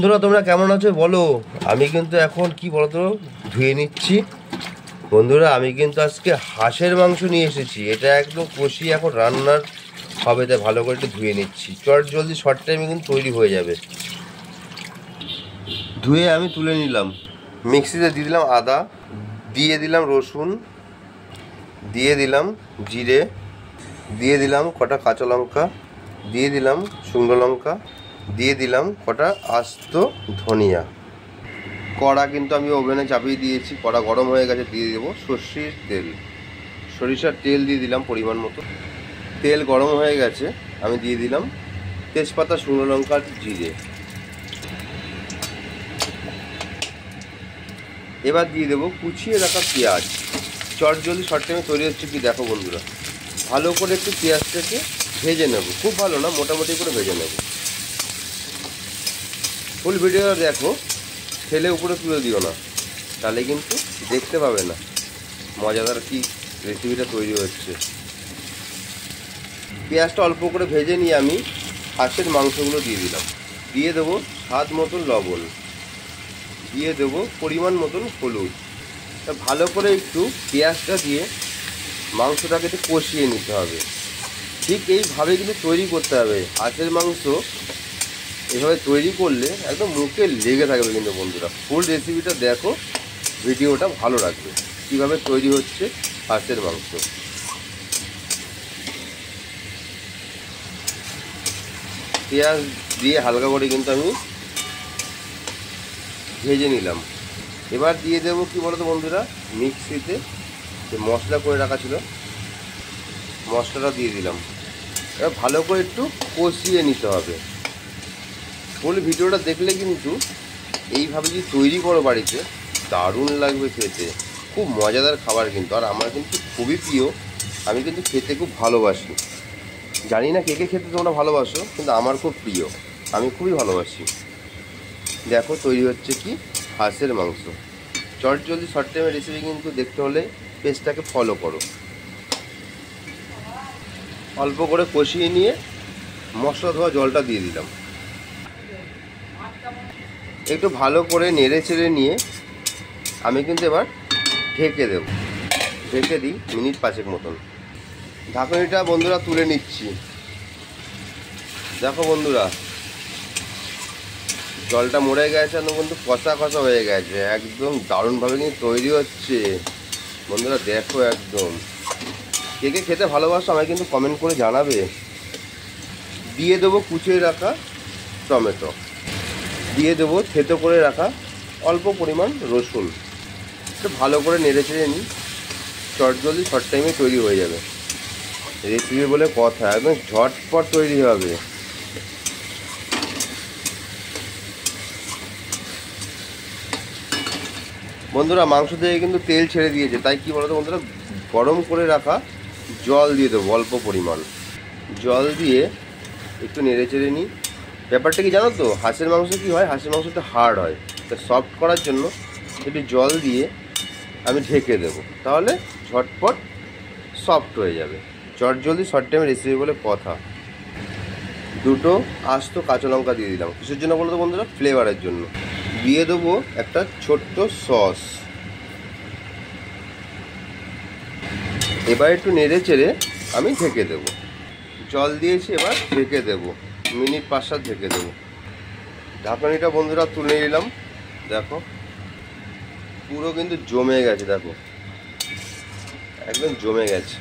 বন্ধুরা তোমরা কেমন আছো বলো। আমি কিন্তু এখন কি বলতো ধুয়ে নিচ্ছি। বন্ধুরা আমি কিন্তু আজকে হাঁসের মাংস নিয়ে এসেছি, এটা একদম কষিয়ে এখন রান্নার হবে, তাই ভালো করে একটু ধুয়ে নিচ্ছি। চট জলদি শর্ট টাইমে কিন্তু তৈরি হয়ে যাবে। ধুয়ে আমি তুলে নিলাম, মিক্সিতে দিয়ে দিলাম আদা, দিয়ে দিলাম রসুন, দিয়ে দিলাম জিরে, দিয়ে দিলাম কটা কাঁচা লঙ্কা, দিয়ে দিলাম শুকনো লঙ্কা, দিয়ে দিলাম কটা আস্ত ধনিয়া। কড়া কিন্তু আমি ওভেনে চাপিয়ে দিয়েছি, কড়া গরম হয়ে গেছে। দিয়ে দেবো সর্ষের তেল, সরিষার তেল দিয়ে দিলাম পরিমাণ মতো। তেল গরম হয়ে গেছে, আমি দিয়ে দিলাম তেজপাতা, শুকনো লঙ্কা, জিরে। এবার দিয়ে দেবো কুচিয়ে রাখা পেঁয়াজ। চট জলদি শর্ট টাইমে তৈরি হচ্ছে কি দেখো বন্ধুরা, ভালো করে একটু পেঁয়াজটাকে ভেজে নেব, খুব ভালো না, মোটামুটি করে ভেজে নেব। ফুল ভিডিও দেখো, ঠেলে উপরে তুলে দিও না, তাহলে কিন্তু দেখতে পাবে না মজাদার কি রেসিপিটা তৈরি হচ্ছে। পেঁয়াজটা অল্প করে ভেজে নিয়ে আমি হাঁসের মাংসগুলো দিয়ে দিলাম। দিয়ে দেবো স্বাদ মতন লবণ, দিয়ে দেবো পরিমাণ মতন হলুদ। তা ভালো করে একটু পেঁয়াজটা দিয়ে মাংসটাকে একটু কষিয়ে নিতে হবে। ঠিক এইভাবে কিন্তু তৈরি করতে হবে হাঁসের মাংস। এভাবে তৈরি করলে একদম মুখে লেগে থাকবে কিন্তু বন্ধুরা। ফুল রেসিপিটা দেখো, ভিডিওটা ভালো লাগবে কীভাবে তৈরি হচ্ছে হাঁসের মাংস। পেঁয়াজ দিয়ে হালকা করে কিন্তু আমি ভেজে নিলাম। এবার দিয়ে দেবো কি বলতো বন্ধুরা, মিক্সিতে যে মশলা করে রাখা ছিল মশলাটা দিয়ে দিলাম। এবার ভালো করে একটু কষিয়ে নিতে হবে। ফুল ভিডিওটা দেখলে কিন্তু এইভাবে যদি তৈরি করো বাড়িতে, দারুণ লাগবে খেতে, খুব মজাদার খাবার কিন্তু। আর আমার কিন্তু খুবই প্রিয়, আমি কিন্তু খেতে খুব ভালোবাসি। জানি না কে কে খেতে তোমরা ভালোবাসো, কিন্তু আমার খুব প্রিয়, আমি খুবই ভালোবাসি। দেখো তৈরি হচ্ছে কি হাঁসের মাংস। চট জলদি শর্ট টাইমের রেসিপি কিন্তু দেখতে হলে পেজটাকে ফলো করো। অল্প করে কষিয়ে নিয়ে মশলা ধোয়া জলটা দিয়ে দিলাম। একটু ভালো করে নেড়ে চেড়ে নিয়ে আমি কিন্তু এবার ঢেকে দেব। ঢেকে দিই মিনিট 5 মতন। ঢাকনিটা বন্ধুরা তুলে নিচ্ছি। দেখো বন্ধুরা জলটা মরে গেছে, একদম কিন্তু কষা কষা হয়ে গেছে, একদম দারুণভাবে কিন্তু তৈরি হচ্ছে বন্ধুরা। দেখো একদম কে কে খেতে ভালোবাসো আমায় কিন্তু কমেন্ট করে জানাবে। দিয়ে দেবো কুচিয়ে রাখা টমেটো, দিয়ে দেবো থেতো করে রাখা অল্প পরিমাণ রসুন। একটু ভালো করে নেড়ে চেড়ে নিই, চট জলদি শর্ট টাইমে তৈরি হয়ে যাবে রেসিপি বলে কথা, একদম ঝটপট তৈরি হবে। বন্ধুরা মাংস থেকে কিন্তু তেল ছেড়ে দিয়েছে, তাই কি বলতো বন্ধুরা, গরম করে রাখা জল দিয়ে দেবো, অল্প পরিমাণ জল দিয়ে একটু নেড়ে চেড়ে নিই। ব্যাপারটা কি জানো তো, হাঁসের মাংস কি হয়, হাঁসের মাংস একটু হার্ড হয়, তা সফট করার জন্য একটু জল দিয়ে আমি ঢেকে দেবো, তাহলে ঝটপট সফট হয়ে যাবে। চট জলদি শর্ট টাইমের রেসিপি বলে কথা। দুটো আস্ত কাঁচা লঙ্কা দিয়ে দিলাম, কিসের জন্য বলো তো বন্ধুরা, ফ্লেভারের জন্য। দিয়ে দেবো একটা ছোট্ট সস। এবার একটু নেড়ে চেড়ে আমি ঢেকে দেবো। জল দিয়েছি, এবার ঢেকে দেবো, মিনিট 5-7 ঢেকে দেবো। ঢাকনিটা বন্ধুরা তুলে নিলাম। দেখো পুরো কিন্তু জমে গেছে, দেখো একদম জমে গেছে।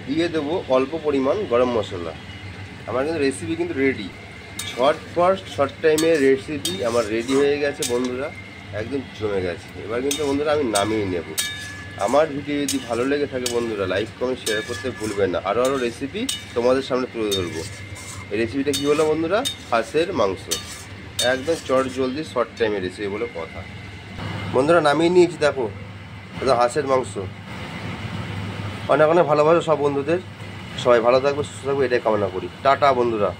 দিয়ে দেবো অল্প পরিমাণ গরম মশলা। আমার কিন্তু রেসিপি কিন্তু রেডি, ঝটপট শর্ট টাইমের রেসিপি আমার রেডি হয়ে গেছে বন্ধুরা, একদম জমে গেছে। এবার কিন্তু বন্ধুরা আমি নামিয়ে নেব। আমার ভিডিও যদি ভালো লেগে থাকে বন্ধুরা, লাইক কমেন্ট শেয়ার করতে ভুলবেন না। আরও রেসিপি তোমাদের সামনে তুলে ধরবো। এই রেসিপিটা কী হলো বন্ধুরা, হাঁসের মাংস, একদম চট জলদি শর্ট টাইমের রেসিপি বলে কথা। বন্ধুরা নামিয়ে নিয়েছি, দেখো এটা হাঁসের মাংস। অনেক অনেক ভালোবাসো সব বন্ধুদের, সবাই ভালো থাকবে, সুস্থ থাকবে, এটাই কামনা করি। টাটা বন্ধুরা।